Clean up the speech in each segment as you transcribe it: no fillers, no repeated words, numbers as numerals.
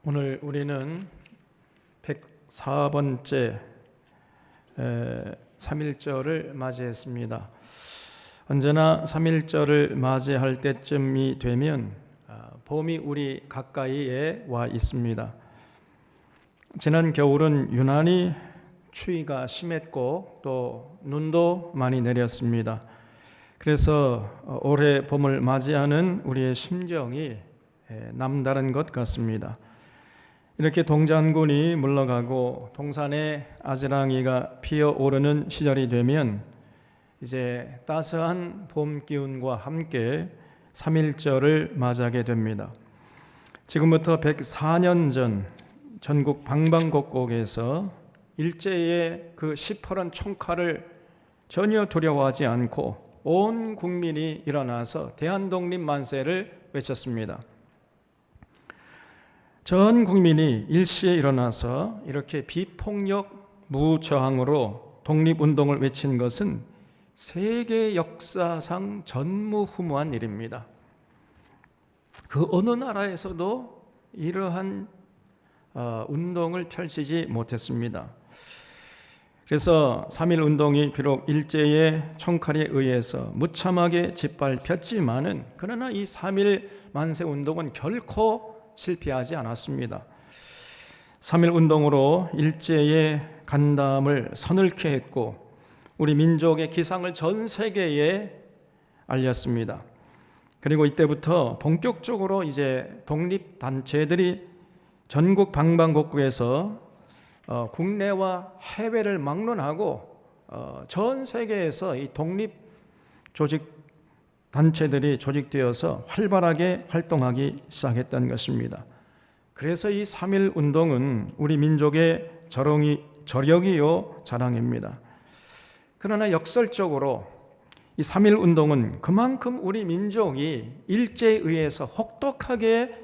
오늘 우리는 104번째 3.1절을 맞이했습니다. 언제나 3.1절을 맞이할 때쯤이 되면 봄이 우리 가까이에 와 있습니다. 지난 겨울은 유난히 추위가 심했고 또 눈도 많이 내렸습니다. 그래서 올해 봄을 맞이하는 우리의 심정이 남다른 것 같습니다. 이렇게 동장군이 물러가고 동산에 아지랑이가 피어오르는 시절이 되면 이제 따스한 봄 기운과 함께 3.1절을 맞이하게 됩니다. 지금부터 104년 전 전국 방방곡곡에서 일제의 그 시퍼런 총칼을 전혀 두려워하지 않고 온 국민이 일어나서 대한독립 만세를 외쳤습니다. 전 국민이 일시에 일어나서 이렇게 비폭력 무저항으로 독립운동을 외친 것은 세계 역사상 전무후무한 일입니다. 그 어느 나라에서도 이러한 운동을 펼치지 못했습니다. 그래서 3.1 운동이 비록 일제의 총칼에 의해서 무참하게 짓밟혔지만은 그러나 이 3.1 만세 운동은 결코 실패하지 않았습니다. 3.1 운동으로 일제의 간담을 서늘케 했고 우리 민족의 기상을 전 세계에 알렸습니다. 그리고 이때부터 본격적으로 이제 독립단체들이 전국 방방곡곡에서 국내와 해외를 막론하고 전 세계에서 이 독립 조직 단체들이 조직되어서 활발하게 활동하기 시작했던 것입니다. 그래서 이 3.1 운동은 우리 민족의 저력이요 자랑입니다. 그러나 역설적으로 이 3.1 운동은 그만큼 우리 민족이 일제에 의해서 혹독하게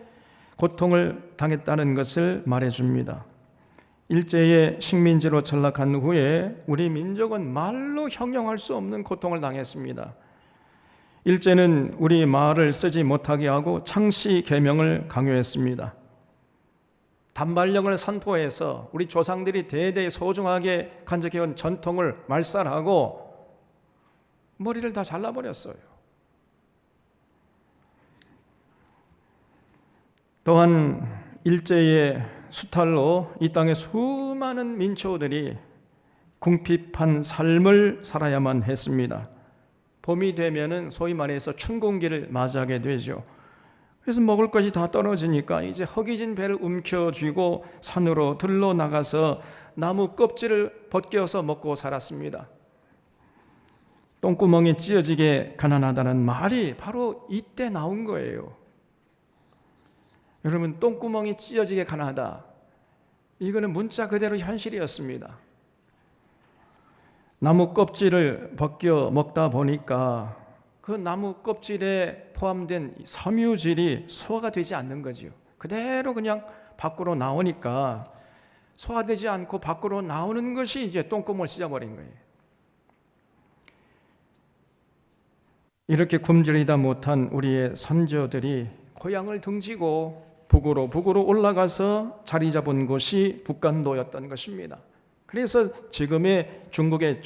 고통을 당했다는 것을 말해줍니다. 일제의 식민지로 전락한 후에 우리 민족은 말로 형용할 수 없는 고통을 당했습니다. 일제는 우리 말을 쓰지 못하게 하고 창씨 계명을 강요했습니다. 단발령을 선포해서 우리 조상들이 대대 소중하게 간직해온 전통을 말살하고 머리를 다 잘라버렸어요. 또한 일제의 수탈로 이 땅의 수많은 민초들이 궁핍한 삶을 살아야만 했습니다. 봄이 되면은 소위 말해서 춘궁기를 맞이하게 되죠. 그래서 먹을 것이 다 떨어지니까 이제 허기진 배를 움켜쥐고 산으로 들러 나가서 나무 껍질을 벗겨서 먹고 살았습니다. 똥구멍이 찢어지게 가난하다는 말이 바로 이때 나온 거예요. 여러분, 똥구멍이 찢어지게 가난하다. 이거는 문자 그대로 현실이었습니다. 나무 껍질을 벗겨 먹다 보니까 그 나무 껍질에 포함된 섬유질이 소화가 되지 않는 거죠. 그대로 그냥 밖으로 나오니까 소화되지 않고 밖으로 나오는 것이 이제 똥구멍을 찢어버린 거예요. 이렇게 굶주리다 못한 우리의 선조들이 고향을 등지고 북으로 올라가서 자리 잡은 곳이 북간도였던 것입니다. 그래서 지금의 중국의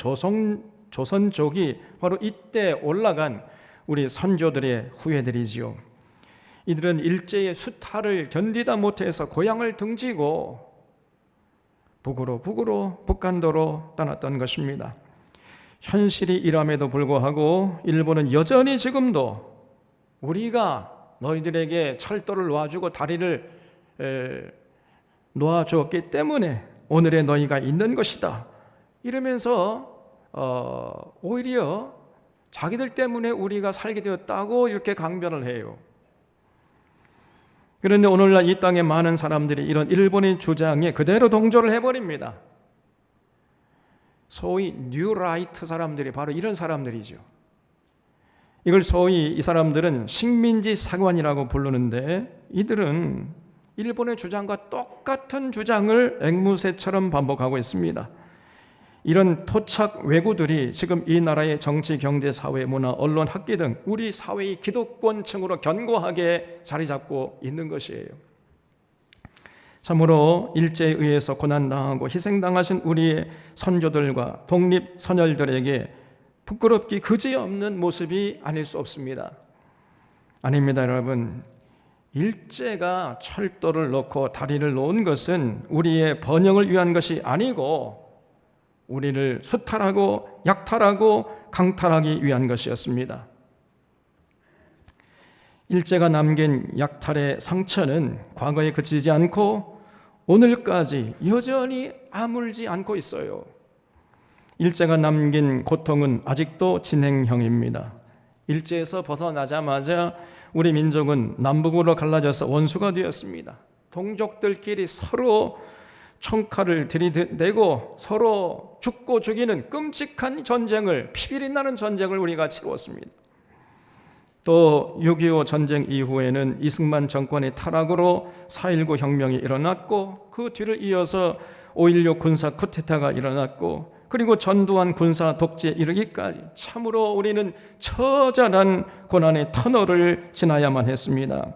조선족이 바로 이때 올라간 우리 선조들의 후예들이지요. 이들은 일제의 수탈을 견디다 못해서 고향을 등지고 북으로 북간도로 떠났던 것입니다. 현실이 이ram에도 불구하고 일본은 여전히 지금도 우리가 너희들에게 철도를 놓아주고 다리를 놓아주었기 때문에 오늘의 너희가 있는 것이다 이러면서 오히려 자기들 때문에 우리가 살게 되었다고 이렇게 강변을 해요. 그런데 오늘날 이 땅에 많은 사람들이 이런 일본의 주장에 그대로 동조를 해버립니다. 소위 뉴라이트 사람들이 바로 이런 사람들이죠. 이걸 소위 이 사람들은 식민지 사관이라고 부르는데 이들은 일본의 주장과 똑같은 주장을 앵무새처럼 반복하고 있습니다. 이런 토착 왜구들이 지금 이 나라의 정치, 경제, 사회, 문화, 언론, 학계 등 우리 사회의 기득권층으로 견고하게 자리 잡고 있는 것이에요. 참으로 일제에 의해서 고난당하고 희생당하신 우리의 선조들과 독립선열들에게 부끄럽기 그지없는 모습이 아닐 수 없습니다. 아닙니다, 여러분. 일제가 철도를 놓고 다리를 놓은 것은 우리의 번영을 위한 것이 아니고 우리를 수탈하고 약탈하고 강탈하기 위한 것이었습니다. 일제가 남긴 약탈의 상처는 과거에 그치지 않고 오늘까지 여전히 아물지 않고 있어요. 일제가 남긴 고통은 아직도 진행형입니다. 일제에서 벗어나자마자 우리 민족은 남북으로 갈라져서 원수가 되었습니다. 동족들끼리 서로 총칼을 들이대고 서로 죽고 죽이는 끔찍한 전쟁을, 피비리 나는 전쟁을 우리가 치루었습니다. 또 6.25 전쟁 이후에는 이승만 정권의 타락으로 4.19 혁명이 일어났고 그 뒤를 이어서 5.16 군사 쿠데타가 일어났고 그리고 전두환 군사 독재에 이르기까지 참으로 우리는 처절한 고난의 터널을 지나야만 했습니다.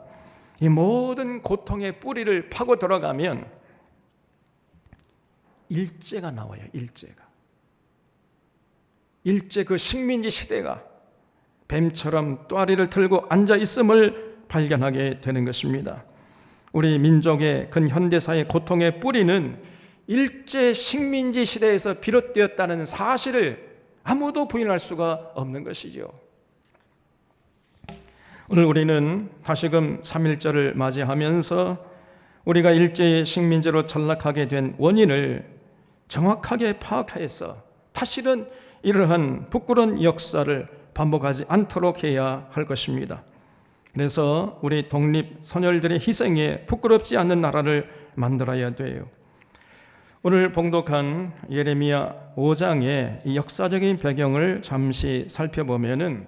이 모든 고통의 뿌리를 파고 들어가면 일제가 나와요. 일제 그 식민지 시대가 뱀처럼 또아리를 틀고 앉아있음을 발견하게 되는 것입니다. 우리 민족의 근현대사의 고통의 뿌리는 일제 식민지 시대에서 비롯되었다는 사실을 아무도 부인할 수가 없는 것이죠. 오늘 우리는 다시금 3.1절을 맞이하면서 우리가 일제의 식민지로 전락하게 된 원인을 정확하게 파악해서 다시는 이러한 부끄러운 역사를 반복하지 않도록 해야 할 것입니다. 그래서 우리 독립 선열들의 희생에 부끄럽지 않는 나라를 만들어야 돼요. 오늘 봉독한 예레미야 5장의 이 역사적인 배경을 잠시 살펴보면은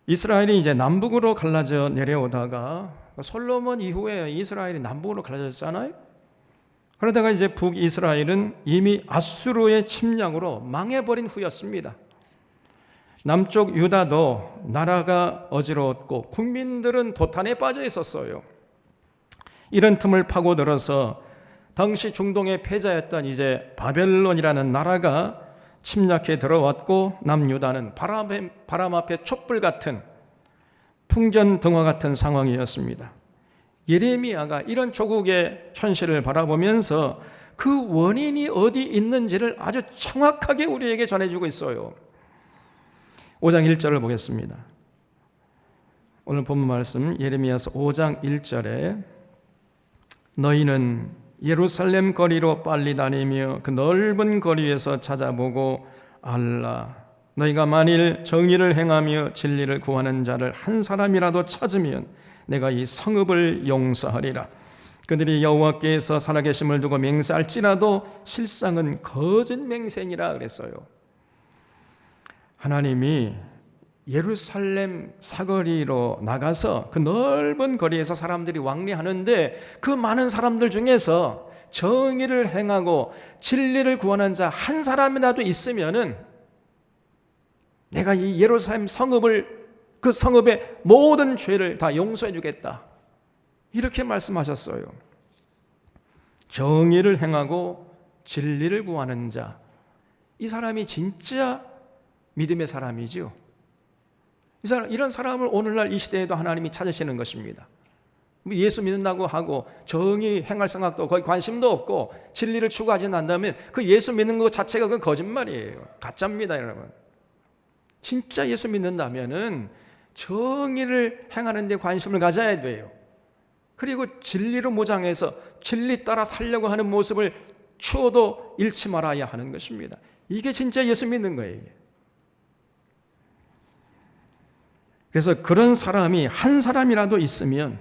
이스라엘이 이제 남북으로 갈라져 내려오다가 솔로몬 이후에 이스라엘이 남북으로 갈라졌잖아요. 그러다가 이제 북이스라엘은 이미 아수르의 침략으로 망해버린 후였습니다. 남쪽 유다도 나라가 어지러웠고 국민들은 도탄에 빠져 있었어요. 이런 틈을 파고들어서 당시 중동의 패자였던 이제 바벨론이라는 나라가 침략해 들어왔고 남유다는 바람 앞에 촛불 같은 풍전등화 같은 상황이었습니다. 예레미야가 이런 조국의 현실을 바라보면서 그 원인이 어디 있는지를 아주 정확하게 우리에게 전해주고 있어요. 5장 1절을 보겠습니다. 오늘 본문 말씀 예레미야서 5장 1절에 너희는 예루살렘 거리로 빨리 다니며 그 넓은 거리에서 찾아보고 알라. 너희가 만일 정의를 행하며 진리를 구하는 자를 한 사람이라도 찾으면 내가 이 성읍을 용서하리라. 그들이 여호와께서 살아계심을 두고 맹세할지라도 실상은 거짓 맹세니라 그랬어요. 하나님이 예루살렘 사거리로 나가서 그 넓은 거리에서 사람들이 왕래하는데 그 많은 사람들 중에서 정의를 행하고 진리를 구하는 자 한 사람이라도 있으면은 내가 이 예루살렘 성읍을 그 성읍의 모든 죄를 다 용서해 주겠다. 이렇게 말씀하셨어요. 정의를 행하고 진리를 구하는 자, 이 사람이 진짜 믿음의 사람이죠. 이런 사람을 오늘날 이 시대에도 하나님이 찾으시는 것입니다. 예수 믿는다고 하고 정의 행할 생각도 거의 관심도 없고 진리를 추구하지 않는다면 그 예수 믿는 것 자체가 그건 거짓말이에요. 가짜입니다, 여러분. 진짜 예수 믿는다면은 정의를 행하는 데 관심을 가져야 돼요. 그리고 진리로 무장해서 진리 따라 살려고 하는 모습을 추워도 잃지 말아야 하는 것입니다. 이게 진짜 예수 믿는 거예요. 그래서 그런 사람이 한 사람이라도 있으면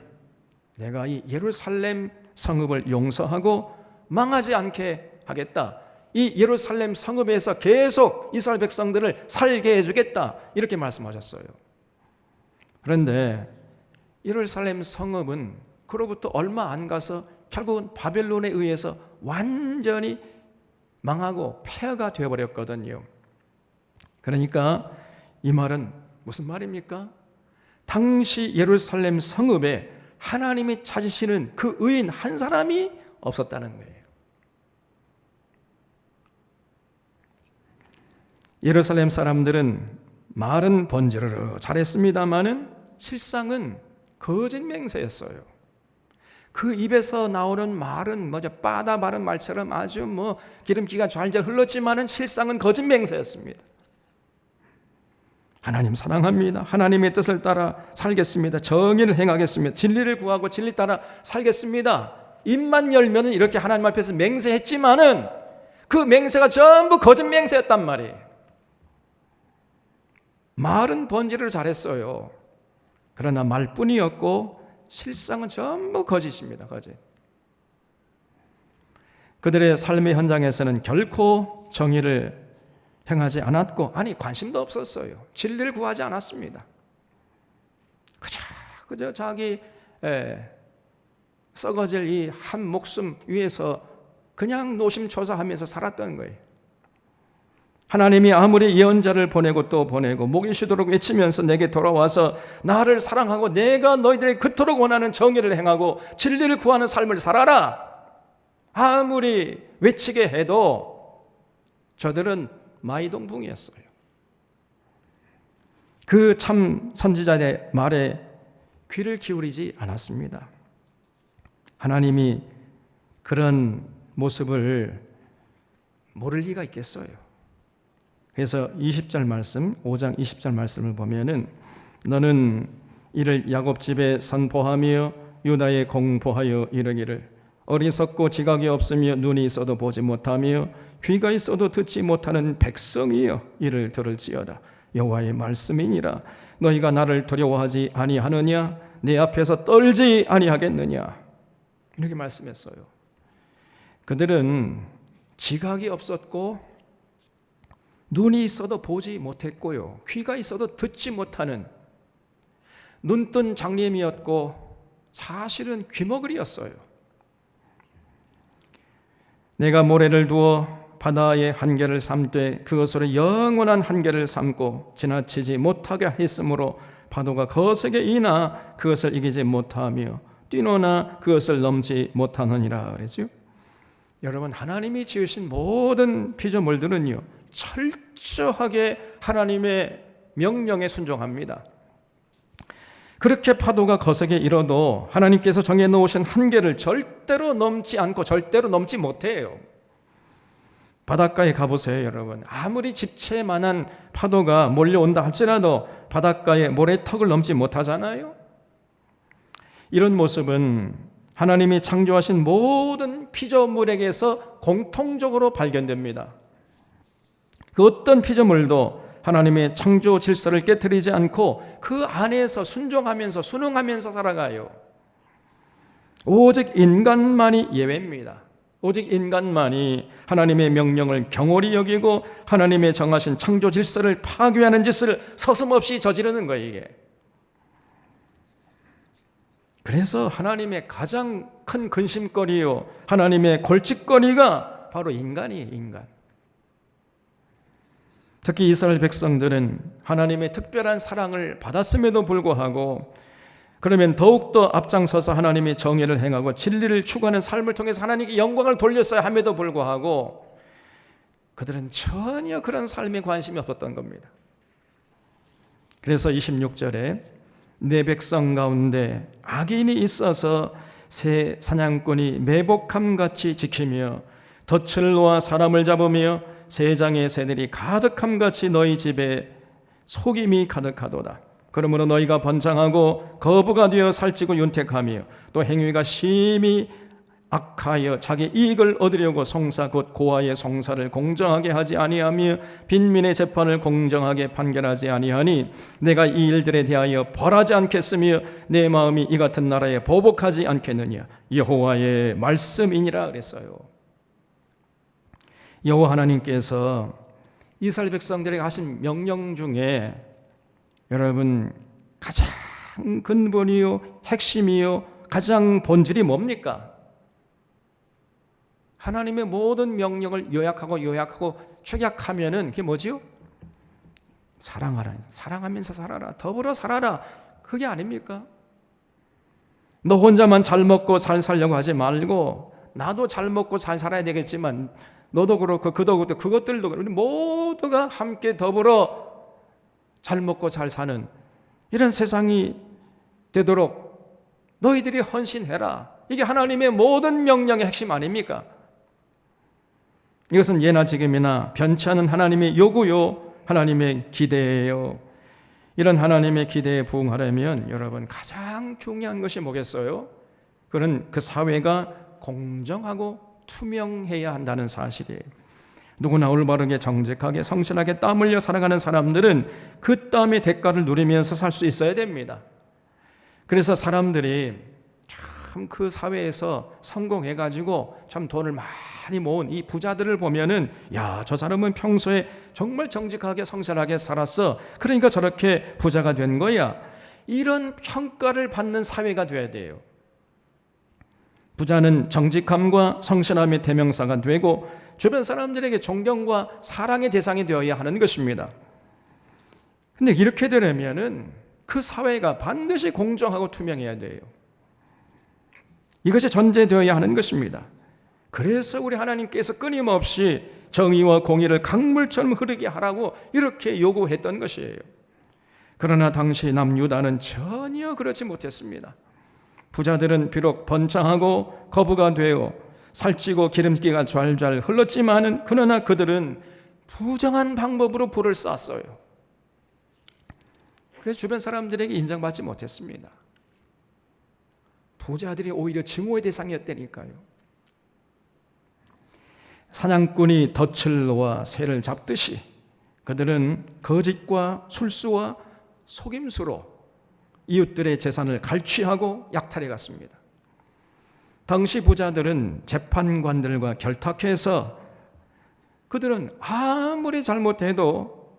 내가 이 예루살렘 성읍을 용서하고 망하지 않게 하겠다. 이 예루살렘 성읍에서 계속 이스라엘 백성들을 살게 해주겠다. 이렇게 말씀하셨어요. 그런데 예루살렘 성읍은 그로부터 얼마 안 가서 결국은 바벨론에 의해서 완전히 망하고 폐허가 되어버렸거든요. 그러니까 이 말은 무슨 말입니까? 당시 예루살렘 성읍에 하나님이 찾으시는 그 의인 한 사람이 없었다는 거예요. 예루살렘 사람들은 말은 번지르르 잘했습니다마는 실상은 거짓 맹세였어요. 그 입에서 나오는 말은 빠다 바른 말처럼 아주 기름기가 잘잘 흘렀지만은 실상은 거짓 맹세였습니다. 하나님 사랑합니다. 하나님의 뜻을 따라 살겠습니다. 정의를 행하겠습니다. 진리를 구하고 진리 따라 살겠습니다. 입만 열면은 이렇게 하나님 앞에서 맹세했지만은 그 맹세가 전부 거짓 맹세였단 말이에요. 말은 번지를 잘했어요. 그러나 말뿐이었고 실상은 전부 거짓입니다. 거짓. 그들의 삶의 현장에서는 결코 정의를 행하지 않았고, 관심도 없었어요. 진리를 구하지 않았습니다. 그저 자기 썩어질 이 한 목숨 위해서 그냥 노심초사하면서 살았던 거예요. 하나님이 아무리 예언자를 보내고 또 보내고 목이 쉬도록 외치면서 내게 돌아와서 나를 사랑하고 내가 너희들이 그토록 원하는 정의를 행하고 진리를 구하는 삶을 살아라, 아무리 외치게 해도 저들은 마이동풍이었어요. 그 참 선지자의 말에 귀를 기울이지 않았습니다. 하나님이 그런 모습을 모를 리가 있겠어요. 그래서 20절 말씀, 5장 20절 말씀을 보면은 너는 이를 야곱 집에 선포하며 유다에 공포하여 이르기를 어리석고 지각이 없으며 눈이 있어도 보지 못하며 귀가 있어도 듣지 못하는 백성이여 이를 들을지어다. 여호와의 말씀이니라. 너희가 나를 두려워하지 아니하느냐? 내 앞에서 떨지 아니하겠느냐? 이렇게 말씀했어요. 그들은 지각이 없었고 눈이 있어도 보지 못했고요, 귀가 있어도 듣지 못하는 눈뜬 장님이었고 사실은 귀머거리였어요. 내가 모래를 두어 바다의 한계를 삼되 그것으로 영원한 한계를 삼고 지나치지 못하게 했으므로 파도가 거세게 이나 그것을 이기지 못하며 뛰노나 그것을 넘지 못하느니라 그랬죠. 여러분, 하나님이 지으신 모든 피조물들은요 철저하게 하나님의 명령에 순종합니다. 그렇게 파도가 거세게 일어도 하나님께서 정해놓으신 한계를 절대로 넘지 않고 절대로 넘지 못해요. 바닷가에 가보세요. 여러분, 아무리 집채만한 파도가 몰려온다 할지라도 바닷가에 모래턱을 넘지 못하잖아요. 이런 모습은 하나님이 창조하신 모든 피조물에게서 공통적으로 발견됩니다. 그 어떤 피조물도 하나님의 창조 질서를 깨트리지 않고 그 안에서 순종하면서 순응하면서 살아가요. 오직 인간만이 예외입니다. 오직 인간만이 하나님의 명령을 경홀히 여기고 하나님의 정하신 창조 질서를 파괴하는 짓을 서슴없이 저지르는 거예요, 이게. 그래서 하나님의 가장 큰 근심거리요, 하나님의 골칫거리가 바로 인간이에요, 인간. 특히 이스라엘 백성들은 하나님의 특별한 사랑을 받았음에도 불구하고 그러면 더욱더 앞장서서 하나님의 정의를 행하고 진리를 추구하는 삶을 통해서 하나님께 영광을 돌렸어야 함에도 불구하고 그들은 전혀 그런 삶에 관심이 없었던 겁니다. 그래서 26절에 내 백성 가운데 악인이 있어서 새 사냥꾼이 매복함같이 지키며 덫을 놓아 사람을 잡으며 세장의 새들이 가득함같이 너희 집에 속임이 가득하도다. 그러므로 너희가 번창하고 거부가 되어 살찌고 윤택하며 또 행위가 심히 악하여 자기 이익을 얻으려고 송사 곧 고아의 송사를 공정하게 하지 아니하며 빈민의 재판을 공정하게 판결하지 아니하니 내가 이 일들에 대하여 벌하지 않겠으며 내 마음이 이 같은 나라에 보복하지 않겠느냐. 여호와의 말씀이니라 그랬어요. 여호와 하나님께서 이스라엘 백성들에게 하신 명령 중에 여러분 가장 근본이요 핵심이요 가장 본질이 뭡니까? 하나님의 모든 명령을 요약하고 축약하면은 그게 뭐지요? 사랑하라, 사랑하면서 살아라, 더불어 살아라, 그게 아닙니까? 너 혼자만 잘 먹고 잘 살려고 하지 말고 나도 잘 먹고 잘 살아야 되겠지만 너도 그렇고 그도 그렇고 그것들도 그렇고 우리 모두가 함께 더불어 잘 먹고 잘 사는 이런 세상이 되도록 너희들이 헌신해라. 이게 하나님의 모든 명령의 핵심 아닙니까? 이것은 예나 지금이나 변치 않은 하나님의 요구요, 하나님의 기대예요. 이런 하나님의 기대에 부응하려면 여러분 가장 중요한 것이 뭐겠어요? 그는 그 사회가 공정하고 투명해야 한다는 사실이에요. 누구나 올바르게 정직하게 성실하게 땀 흘려 살아가는 사람들은 그 땀의 대가를 누리면서 살 수 있어야 됩니다. 그래서 사람들이 참 그 사회에서 성공해가지고 참 돈을 많이 모은 이 부자들을 보면은 야, 저 사람은 평소에 정말 정직하게 성실하게 살았어. 그러니까 저렇게 부자가 된 거야. 이런 평가를 받는 사회가 돼야 돼요. 부자는 정직함과 성실함의 대명사가 되고 주변 사람들에게 존경과 사랑의 대상이 되어야 하는 것입니다. 근데 이렇게 되려면은 그 사회가 반드시 공정하고 투명해야 돼요. 이것이 전제되어야 하는 것입니다. 그래서 우리 하나님께서 끊임없이 정의와 공의를 강물처럼 흐르게 하라고 이렇게 요구했던 것이에요. 그러나 당시 남유다는 전혀 그렇지 못했습니다. 부자들은 비록 번창하고 거부가 되어 살찌고 기름기가 좔좔 흘렀지만은 그러나 그들은 부정한 방법으로 부를 쌓았어요. 그래서 주변 사람들에게 인정받지 못했습니다. 부자들이 오히려 증오의 대상이었다니까요. 사냥꾼이 덫을 놓아 새를 잡듯이 그들은 거짓과 술수와 속임수로 이웃들의 재산을 갈취하고 약탈해 갔습니다. 당시 부자들은 재판관들과 결탁해서 그들은 아무리 잘못해도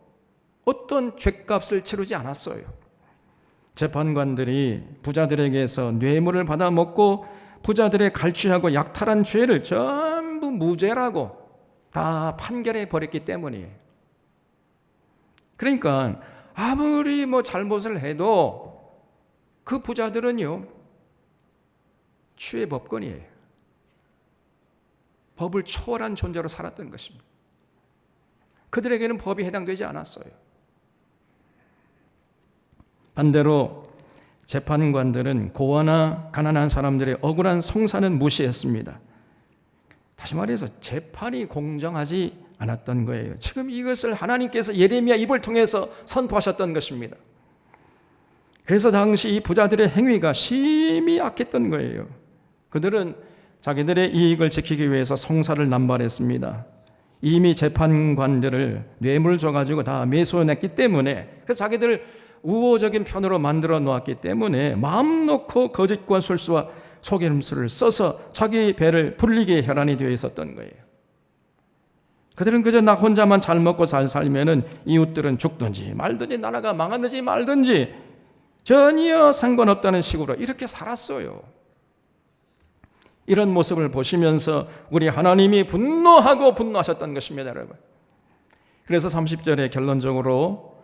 어떤 죗값을 치르지 않았어요. 재판관들이 부자들에게서 뇌물을 받아 먹고 부자들의 갈취하고 약탈한 죄를 전부 무죄라고 다 판결해 버렸기 때문이에요. 그러니까 아무리 잘못을 해도 그 부자들은요 취해법권이에요. 법을 초월한 존재로 살았던 것입니다. 그들에게는 법이 해당되지 않았어요. 반대로 재판관들은 고아나 가난한 사람들의 억울한 송사는 무시했습니다. 다시 말해서 재판이 공정하지 않았던 거예요. 지금 이것을 하나님께서 예레미야 입을 통해서 선포하셨던 것입니다. 그래서 당시 이 부자들의 행위가 심히 악했던 거예요. 그들은 자기들의 이익을 지키기 위해서 송사를 남발했습니다. 이미 재판관들을 뇌물 줘가지고 다 매수해냈기 때문에 그래서 자기들 우호적인 편으로 만들어 놓았기 때문에 마음 놓고 거짓과 술수와 속임수를 써서 자기 배를 불리게 혈안이 되어 있었던 거예요. 그들은 그저 나 혼자만 잘 먹고 잘 살면은 이웃들은 죽든지 말든지 나라가 망하든지 말든지 전혀 상관없다는 식으로 이렇게 살았어요. 이런 모습을 보시면서 우리 하나님이 분노하셨던 것입니다, 여러분. 그래서 30절에 결론적으로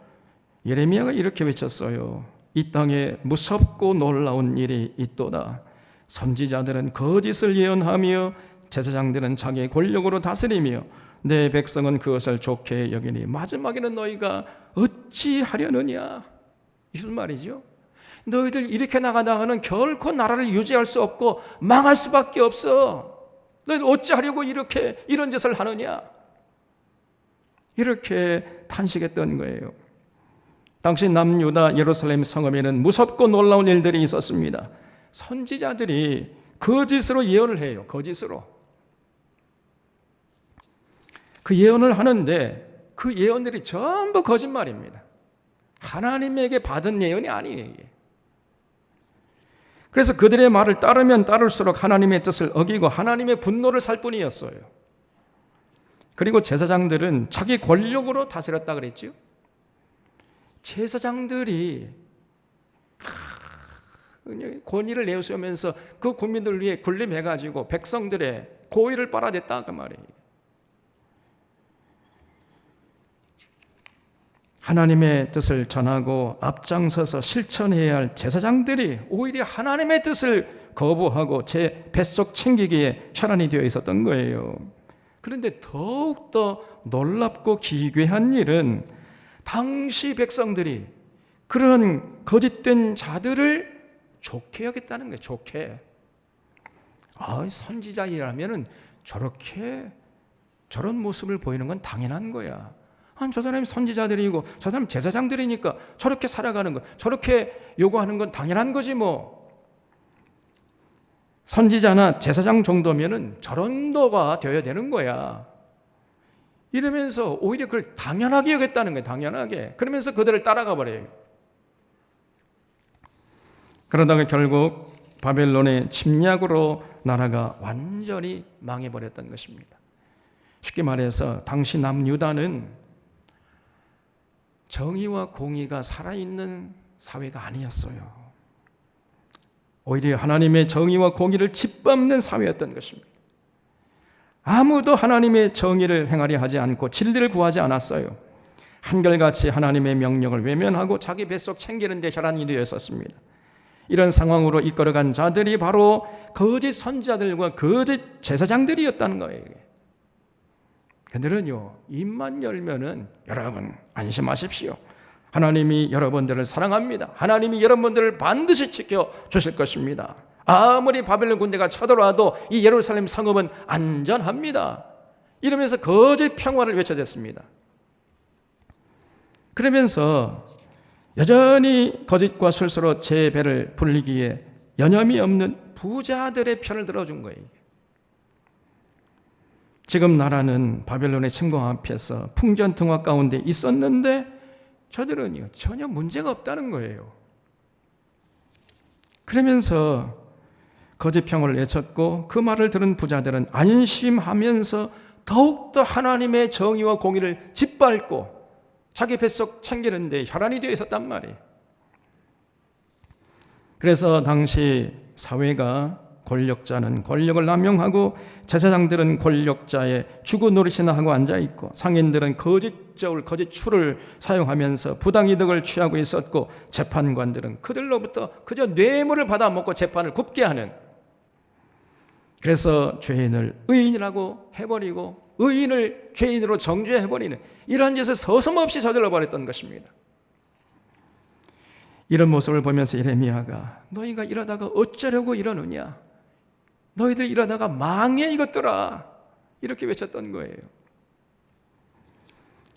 예레미야가 이렇게 외쳤어요. 이 땅에 무섭고 놀라운 일이 있도다. 선지자들은 거짓을 예언하며 제사장들은 자기의 권력으로 다스리며 내 백성은 그것을 좋게 여기니 마지막에는 너희가 어찌하려느냐. 무슨 말이죠? 너희들 이렇게 나가다가는 결코 나라를 유지할 수 없고 망할 수밖에 없어. 너희들 어찌하려고 이런 짓을 하느냐. 이렇게 탄식했던 거예요. 당시 남유다 예루살렘 성읍에는 무섭고 놀라운 일들이 있었습니다. 선지자들이 거짓으로 예언을 해요. 거짓으로. 그 예언을 하는데 그 예언들이 전부 거짓말입니다. 하나님에게 받은 예언이 아니에요. 그래서 그들의 말을 따르면 따를수록 하나님의 뜻을 어기고 하나님의 분노를 살 뿐이었어요. 그리고 제사장들은 자기 권력으로 다스렸다 그랬죠. 제사장들이 권위를 내세우면서 그 국민들 위해 군림해가지고 백성들의 고의를 빨아댔다 그 말이에요. 하나님의 뜻을 전하고 앞장서서 실천해야 할 제사장들이 오히려 하나님의 뜻을 거부하고 제 뱃속 챙기기에 혈안이 되어 있었던 거예요. 그런데 더욱더 놀랍고 기괴한 일은 당시 백성들이 그런 거짓된 자들을 좋게 여겼다는 거예요. 좋게. 선지자이라면 저런 모습을 보이는 건 당연한 거야. 저 사람이 선지자들이고 저 사람 제사장들이니까 저렇게 살아가는 거, 저렇게 요구하는 건 당연한 거지 뭐. 선지자나 제사장 정도면은 저런도가 되어야 되는 거야. 이러면서 오히려 그걸 당연하게 여겼다는 거예요. 당연하게. 그러면서 그들을 따라가 버려요. 그러다가 결국 바벨론의 침략으로 나라가 완전히 망해버렸던 것입니다. 쉽게 말해서 당시 남유다는 정의와 공의가 살아있는 사회가 아니었어요. 오히려 하나님의 정의와 공의를 짓밟는 사회였던 것입니다. 아무도 하나님의 정의를 행하려 하지 않고 진리를 구하지 않았어요. 한결같이 하나님의 명령을 외면하고 자기 뱃속 챙기는 데 혈안이 되었었습니다. 이런 상황으로 이끌어간 자들이 바로 거짓 선지자들과 거짓 제사장들이었다는 거예요. 그들은요, 입만 열면은 여러분 안심하십시오. 하나님이 여러분들을 사랑합니다. 하나님이 여러분들을 반드시 지켜주실 것입니다. 아무리 바벨론 군대가 쳐들어와도 이 예루살렘 성읍은 안전합니다. 이러면서 거짓 평화를 외쳐댔습니다. 그러면서 여전히 거짓과 술수로 제 배를 불리기에 여념이 없는 부자들의 편을 들어준 거예요. 지금 나라는 바벨론의 침공 앞에서 풍전등화 가운데 있었는데 저들은요 전혀 문제가 없다는 거예요. 그러면서 거짓 평화를 외쳤고 그 말을 들은 부자들은 안심하면서 더욱더 하나님의 정의와 공의를 짓밟고 자기 뱃속 챙기는 데 혈안이 되어 있었단 말이에요. 그래서 당시 사회가 권력자는 권력을 남용하고 제사장들은 권력자의 주고 노릇이나 하고 앉아있고 상인들은 거짓 추를 사용하면서 부당이득을 취하고 있었고 재판관들은 그들로부터 그저 뇌물을 받아먹고 재판을 굽게 하는, 그래서 죄인을 의인이라고 해버리고 의인을 죄인으로 정죄해버리는 이러한 짓을 서슴없이 저질러 버렸던 것입니다. 이런 모습을 보면서 예레미야가 너희가 이러다가 어쩌려고 이러느냐, 너희들 이러다가 망해 이것들아, 이렇게 외쳤던 거예요.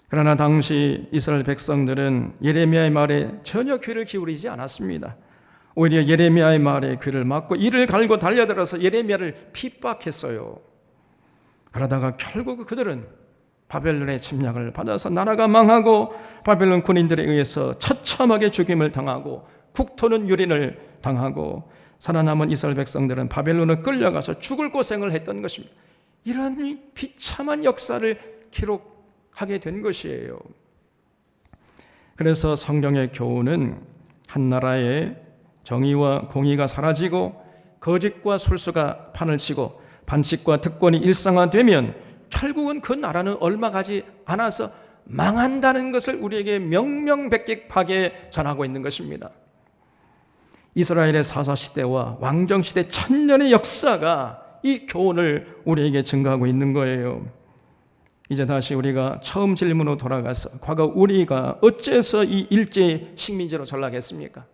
그러나 당시 이스라엘 백성들은 예레미야의 말에 전혀 귀를 기울이지 않았습니다. 오히려 예레미야의 말에 귀를 막고 이를 갈고 달려들어서 예레미야를 핍박했어요. 그러다가 결국 그들은 바벨론의 침략을 받아서 나라가 망하고 바벨론 군인들에 의해서 처참하게 죽임을 당하고 국토는 유린을 당하고 살아남은 이스라엘 백성들은 바벨론을 끌려가서 죽을 고생을 했던 것입니다. 이런 비참한 역사를 기록하게 된 것이에요. 그래서 성경의 교훈은 한 나라의 정의와 공의가 사라지고 거짓과 술수가 판을 치고 반칙과 특권이 일상화되면 결국은 그 나라는 얼마 가지 않아서 망한다는 것을 우리에게 명명백백하게 전하고 있는 것입니다. 이스라엘의 사사시대와 왕정시대 1000년의 역사가 이 교훈을 우리에게 증거하고 있는 거예요. 이제 다시 우리가 처음 질문으로 돌아가서 과거 우리가 어째서 이 일제의 식민지로 전락했습니까?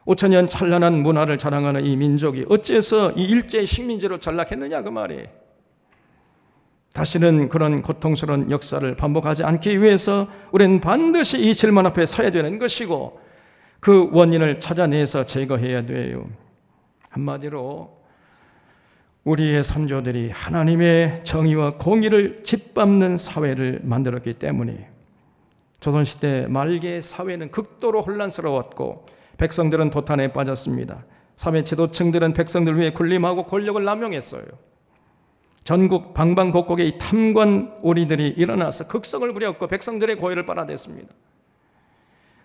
5000년 찬란한 문화를 자랑하는 이 민족이 어째서 이 일제의 식민지로 전락했느냐 그 말이에요. 다시는 그런 고통스러운 역사를 반복하지 않기 위해서 우리는 반드시 이 질문 앞에 서야 되는 것이고 그 원인을 찾아내서 제거해야 돼요. 한마디로 우리의 선조들이 하나님의 정의와 공의를 짓밟는 사회를 만들었기 때문에 조선시대 말기의 사회는 극도로 혼란스러웠고 백성들은 도탄에 빠졌습니다. 사회 지도층들은 백성들 위해 군림하고 권력을 남용했어요. 전국 방방곡곡에 이 탐관 오리들이 일어나서 극성을 부렸고 백성들의 고열을 빨아댔습니다.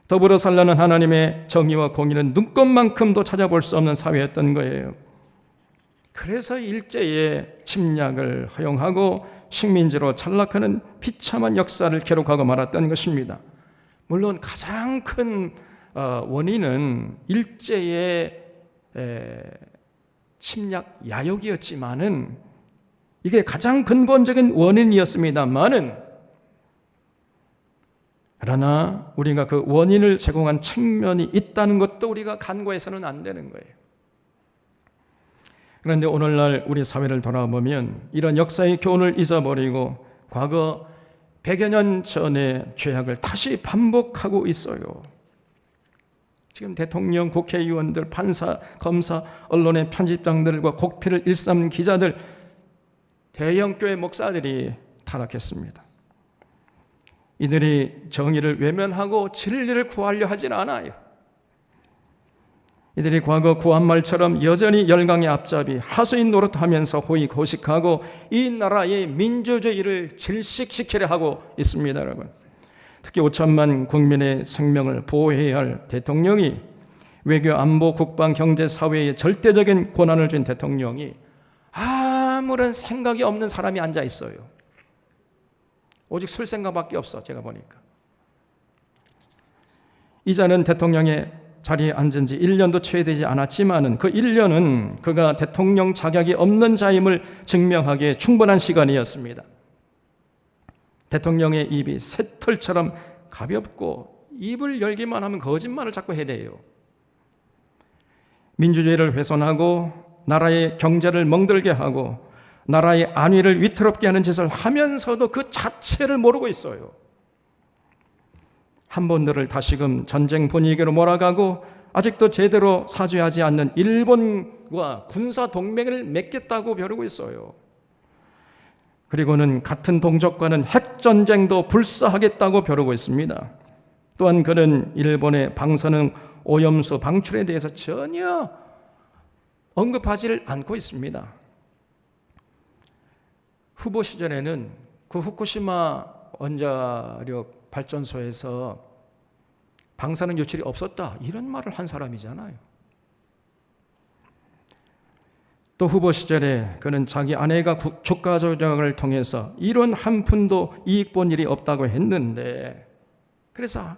더불어 살라는 하나님의 정의와 공의는 눈꼽만큼도 찾아볼 수 없는 사회였던 거예요. 그래서 일제의 침략을 허용하고 식민지로 전락하는 비참한 역사를 기록하고 말았던 것입니다. 물론 가장 큰 원인은 일제의 침략 야욕이었지만은 이게 가장 근본적인 원인이었습니다만은, 그러나 우리가 그 원인을 제공한 측면이 있다는 것도 우리가 간과해서는 안 되는 거예요. 그런데 오늘날 우리 사회를 돌아보면 이런 역사의 교훈을 잊어버리고 과거 100여 년 전의 죄악을 다시 반복하고 있어요. 지금 대통령, 국회의원들, 판사, 검사, 언론의 편집장들과 곡피를 일삼는 기자들, 대형교회 목사들이 타락했습니다. 이들이 정의를 외면하고 진리를 구하려 하진 않아요. 이들이 과거 구한말처럼 여전히 열강의 앞잡이, 하수인 노릇하면서 호의호식하고 이 나라의 민주주의를 질식시키려 하고 있습니다, 여러분. 특히 5천만 국민의 생명을 보호해야 할 대통령이, 외교, 안보, 국방, 경제, 사회에 절대적인 권한을 준 대통령이 아무런 생각이 없는 사람이 앉아 있어요. 오직 술 생각밖에 없어, 제가 보니까. 이자는 대통령의 자리에 앉은 지 1년도 채 되지 않았지만은 그 1년은 그가 대통령 자격이 없는 자임을 증명하기에 충분한 시간이었습니다. 대통령의 입이 새털처럼 가볍고 입을 열기만 하면 거짓말을 자꾸 해대요. 민주주의를 훼손하고 나라의 경제를 멍들게 하고 나라의 안위를 위태롭게 하는 짓을 하면서도 그 자체를 모르고 있어요. 한본들을 다시금 전쟁 분위기로 몰아가고 아직도 제대로 사죄하지 않는 일본과 군사 동맹을 맺겠다고 벼르고 있어요. 그리고는 같은 동족과는 핵전쟁도 불사하겠다고 벼르고 있습니다. 또한 그는 일본의 방사능 오염수 방출에 대해서 전혀 언급하지를 않고 있습니다. 후보 시절에는 그 후쿠시마 원자력 발전소에서 방사능 유출이 없었다, 이런 말을 한 사람이잖아요. 또 후보 시절에 그는 자기 아내가 주가 조작을 통해서 이런 한 푼도 이익 본 일이 없다고 했는데, 그래서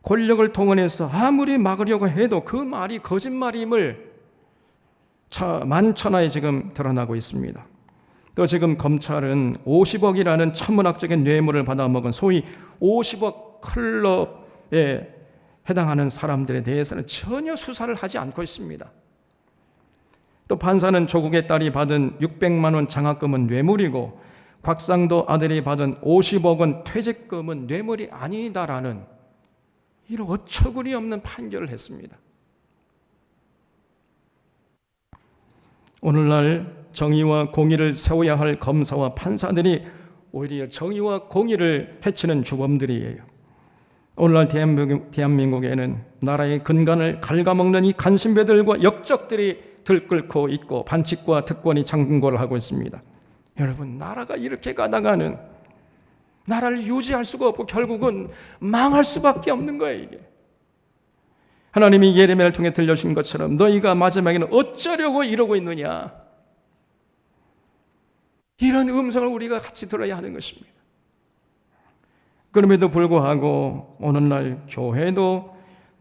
권력을 동원해서 아무리 막으려고 해도 그 말이 거짓말임을 만천하에 지금 드러나고 있습니다. 또 지금 검찰은 50억이라는 천문학적인 뇌물을 받아먹은 소위 50억 클럽에 해당하는 사람들에 대해서는 전혀 수사를 하지 않고 있습니다. 또 판사는 조국의 딸이 받은 600만 원 장학금은 뇌물이고 곽상도 아들이 받은 50억 원 퇴직금은 뇌물이 아니다라는 이런 어처구니 없는 판결을 했습니다. 오늘날 정의와 공의를 세워야 할 검사와 판사들이 오히려 정의와 공의를 해치는 주범들이에요. 오늘날 대한민국에는 나라의 근간을 갉아먹는 이 간신배들과 역적들이 들끓고 있고 반칙과 특권이 장군고를 하고 있습니다. 여러분, 나라가 이렇게 가다가는 나라를 유지할 수가 없고 결국은 망할 수밖에 없는 거예요. 이게 하나님이 예레미야를 통해 들려주신 것처럼 너희가 마지막에는 어쩌려고 이러고 있느냐, 이런 음성을 우리가 같이 들어야 하는 것입니다. 그럼에도 불구하고 오늘날 교회도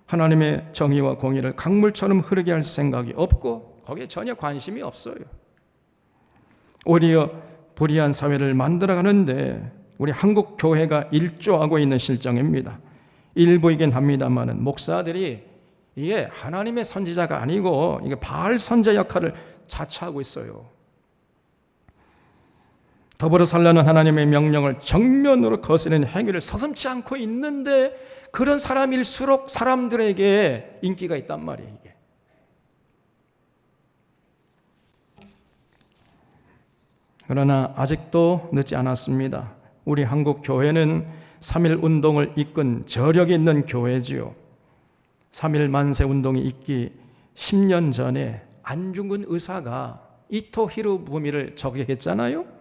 하나님의 정의와 공의를 강물처럼 흐르게 할 생각이 없고 거기에 전혀 관심이 없어요. 오히려 불의한 사회를 만들어가는데 우리 한국 교회가 일조하고 있는 실정입니다. 일부이긴 합니다만은 목사들이 이게 하나님의 선지자가 아니고 이게 바알 선자 역할을 자처하고 있어요. 더불어 살라는 하나님의 명령을 정면으로 거스르는 행위를 서슴지 않고 있는데 그런 사람일수록 사람들에게 인기가 있단 말이에요. 이게. 그러나 아직도 늦지 않았습니다. 우리 한국 교회는 3.1 운동을 이끈 저력이 있는 교회지요. 3.1 만세 운동이 있기 10년 전에 안중근 의사가 이토 히로부미를 저격했잖아요.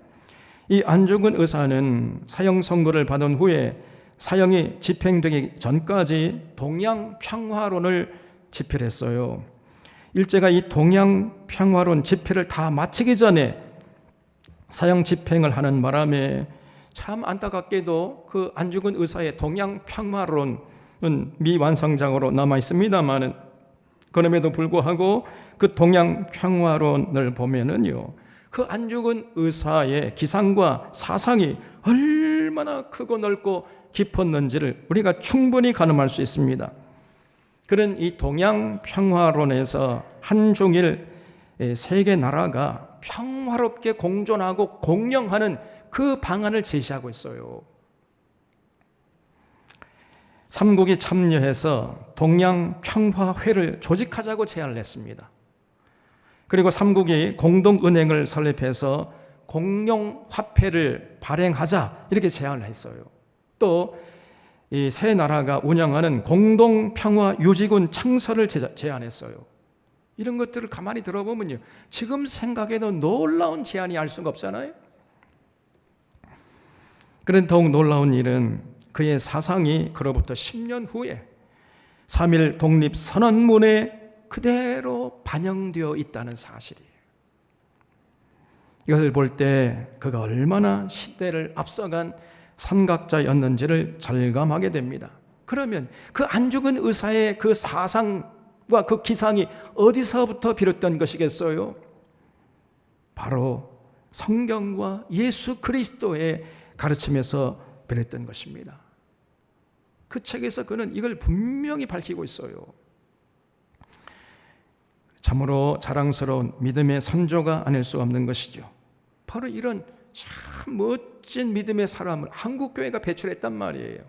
이 안중근 의사는 사형 선고를 받은 후에 사형이 집행되기 전까지 동양평화론을 집필했어요. 일제가 이 동양평화론 집필을 다 마치기 전에 사형 집행을 하는 바람에 참 안타깝게도 그 안중근 의사의 동양평화론 미완성작으로 남아 있습니다만은, 그럼에도 불구하고 그 동양 평화론을 보면은요, 그 안 죽은 의사의 기상과 사상이 얼마나 크고 넓고 깊었는지를 우리가 충분히 가늠할 수 있습니다. 그런 이 동양 평화론에서 한중일 세계 나라가 평화롭게 공존하고 공영하는 그 방안을 제시하고 있어요. 삼국이 참여해서 동양 평화회를 조직하자고 제안을 했습니다. 그리고 삼국이 공동은행을 설립해서 공용화폐를 발행하자 이렇게 제안을 했어요. 또 이 세 나라가 운영하는 공동평화유지군 창설을 제안했어요. 이런 것들을 가만히 들어보면요, 지금 생각해도 놀라운 제안이 알 수가 없잖아요. 그런데 더욱 놀라운 일은 그의 사상이 그로부터 10년 후에 3.1 독립선언문에 그대로 반영되어 있다는 사실이에요. 이것을 볼 때 그가 얼마나 시대를 앞서간 선각자였는지를 절감하게 됩니다. 그러면 그 안 죽은 의사의 그 사상과 그 기상이 어디서부터 비롯된 것이겠어요? 바로 성경과 예수 그리스도의 가르침에서 비롯된 것입니다. 그 책에서 그는 이걸 분명히 밝히고 있어요. 참으로 자랑스러운 믿음의 선조가 아닐 수 없는 것이죠. 바로 이런 참 멋진 믿음의 사람을 한국교회가 배출했단 말이에요.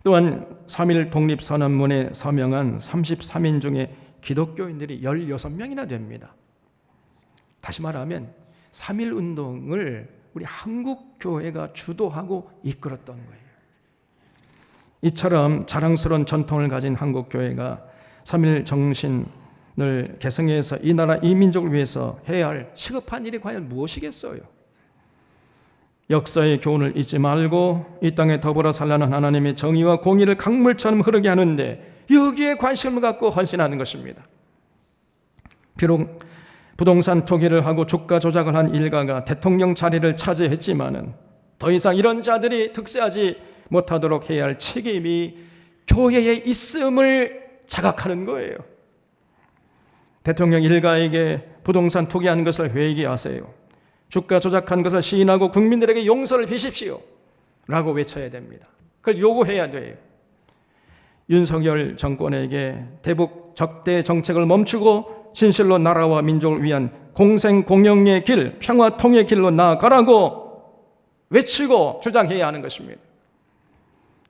또한 3.1 독립선언문에 서명한 33인 중에 기독교인들이 16명이나 됩니다. 다시 말하면 3.1 운동을 우리 한국교회가 주도하고 이끌었던 거예요. 이처럼 자랑스러운 전통을 가진 한국교회가 3.1 정신을 계승해서 이 나라 이 민족을 위해서 해야 할 시급한 일이 과연 무엇이겠어요? 역사의 교훈을 잊지 말고 이 땅에 더불어 살라는 하나님의 정의와 공의를 강물처럼 흐르게 하는데 여기에 관심을 갖고 헌신하는 것입니다. 비록 부동산 투기를 하고 주가 조작을 한 일가가 대통령 자리를 차지했지만은 더 이상 이런 자들이 득세하지 못하도록 해야 할 책임이 교회에 있음을 자각하는 거예요. 대통령 일가에게 부동산 투기한 것을 회개하세요. 주가 조작한 것을 시인하고 국민들에게 용서를 비십시오 라고 외쳐야 됩니다. 그걸 요구해야 돼요. 윤석열 정권에게 대북 적대 정책을 멈추고 진실로 나라와 민족을 위한 공생 공영의 길, 평화 통의 길로 나아가라고 외치고 주장해야 하는 것입니다.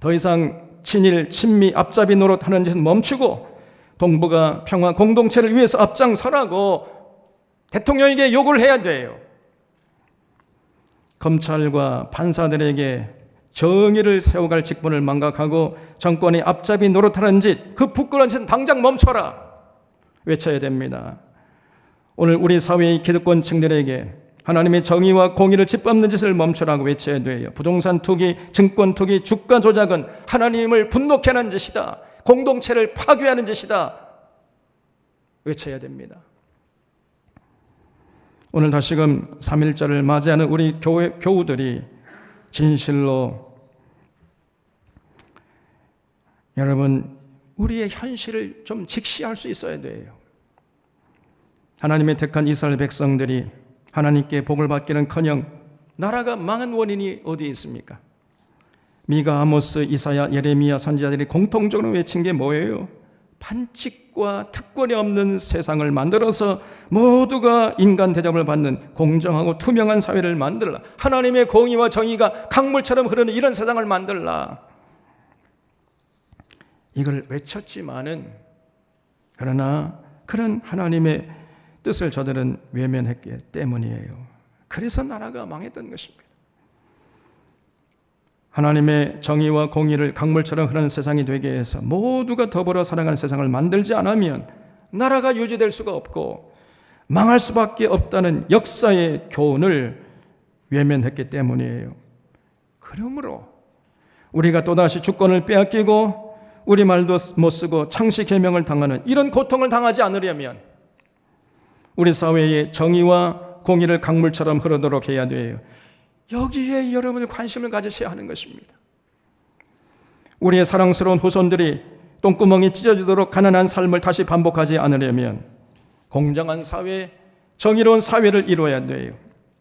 더 이상 친일, 친미, 앞잡이 노릇하는 짓은 멈추고 동북아 평화 공동체를 위해서 앞장서라고 대통령에게 요구를 해야 돼요. 검찰과 판사들에게 정의를 세워갈 직분을 망각하고 정권이 앞잡이 노릇하는 짓, 그 부끄러운 짓은 당장 멈춰라 외쳐야 됩니다. 오늘 우리 사회의 기득권층들에게 하나님의 정의와 공의를 짓밟는 짓을 멈추라고 외쳐야 돼요. 부동산 투기, 증권 투기, 주가 조작은 하나님을 분노케 하는 짓이다. 공동체를 파괴하는 짓이다. 외쳐야 됩니다. 오늘 다시금 3.1절을 맞이하는 우리 교우들이 진실로 여러분 우리의 현실을 좀 직시할 수 있어야 돼요. 하나님의 택한 이스라엘 백성들이 하나님께 복을 받기는커녕 나라가 망한 원인이 어디에 있습니까? 미가, 아모스, 이사야, 예레미야 선지자들이 공통적으로 외친 게 뭐예요? 반칙과 특권이 없는 세상을 만들어서 모두가 인간 대접을 받는 공정하고 투명한 사회를 만들라. 하나님의 공의와 정의가 강물처럼 흐르는 이런 세상을 만들라. 이걸 외쳤지만은 그러나 그런 하나님의 뜻을 저들은 외면했기 때문이에요. 그래서 나라가 망했던 것입니다. 하나님의 정의와 공의를 강물처럼 흐르는 세상이 되게 해서 모두가 더불어 살아가는 세상을 만들지 않으면 나라가 유지될 수가 없고 망할 수밖에 없다는 역사의 교훈을 외면했기 때문이에요. 그러므로 우리가 또다시 주권을 빼앗기고 우리 말도 못 쓰고 창시 계명을 당하는 이런 고통을 당하지 않으려면 우리 사회의 정의와 공의를 강물처럼 흐르도록 해야 돼요. 여기에 여러분이 관심을 가지셔야 하는 것입니다. 우리의 사랑스러운 후손들이 똥구멍이 찢어지도록 가난한 삶을 다시 반복하지 않으려면 공정한 사회, 정의로운 사회를 이루어야 돼요.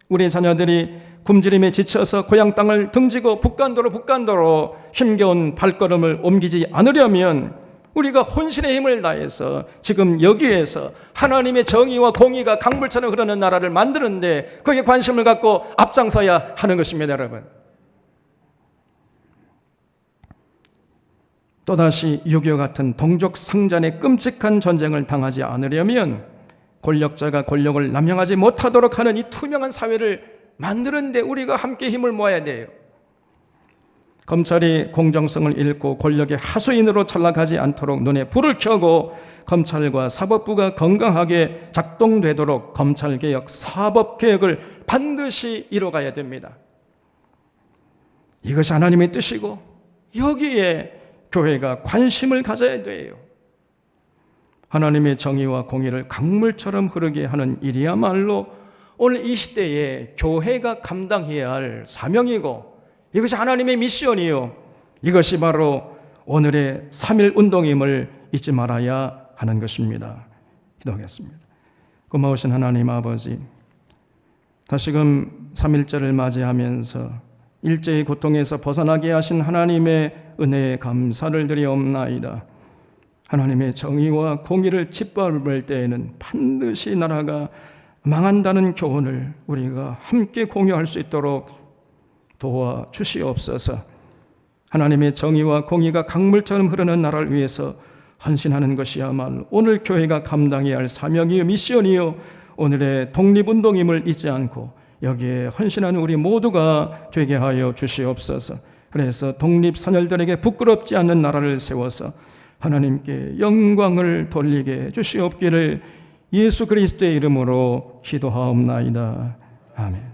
우리 자녀들이 굶주림에 지쳐서 고향 땅을 등지고 북간도로 힘겨운 발걸음을 옮기지 않으려면 우리가 혼신의 힘을 다해서 지금 여기에서 하나님의 정의와 공의가 강물처럼 흐르는 나라를 만드는데 거기에 관심을 갖고 앞장서야 하는 것입니다, 여러분. 또다시 6.25 같은 동족 상잔의 끔찍한 전쟁을 당하지 않으려면 권력자가 권력을 남용하지 못하도록 하는 이 투명한 사회를 만드는데 우리가 함께 힘을 모아야 돼요. 검찰이 공정성을 잃고 권력의 하수인으로 전락하지 않도록 눈에 불을 켜고 검찰과 사법부가 건강하게 작동되도록 검찰개혁, 사법개혁을 반드시 이뤄가야 됩니다. 이것이 하나님의 뜻이고 여기에 교회가 관심을 가져야 돼요. 하나님의 정의와 공의를 강물처럼 흐르게 하는 일이야말로 오늘 이 시대에 교회가 감당해야 할 사명이고 이것이 하나님의 미션이요, 이것이 바로 오늘의 3.1 운동임을 잊지 말아야 하는 것입니다. 기도하겠습니다. 고마우신 하나님 아버지, 다시금 3.1절을 맞이하면서 일제의 고통에서 벗어나게 하신 하나님의 은혜에 감사를 드리옵나이다. 하나님의 정의와 공의를 짓밟을 때에는 반드시 나라가 망한다는 교훈을 우리가 함께 공유할 수 있도록 도와 주시옵소서. 하나님의 정의와 공의가 강물처럼 흐르는 나라를 위해서 헌신하는 것이야말로 오늘 교회가 감당해야 할 사명이요 미션이요 오늘의 독립운동임을 잊지 않고 여기에 헌신하는 우리 모두가 되게 하여 주시옵소서. 그래서 독립선열들에게 부끄럽지 않는 나라를 세워서 하나님께 영광을 돌리게 주시옵기를 예수 그리스도의 이름으로 기도하옵나이다. 아멘.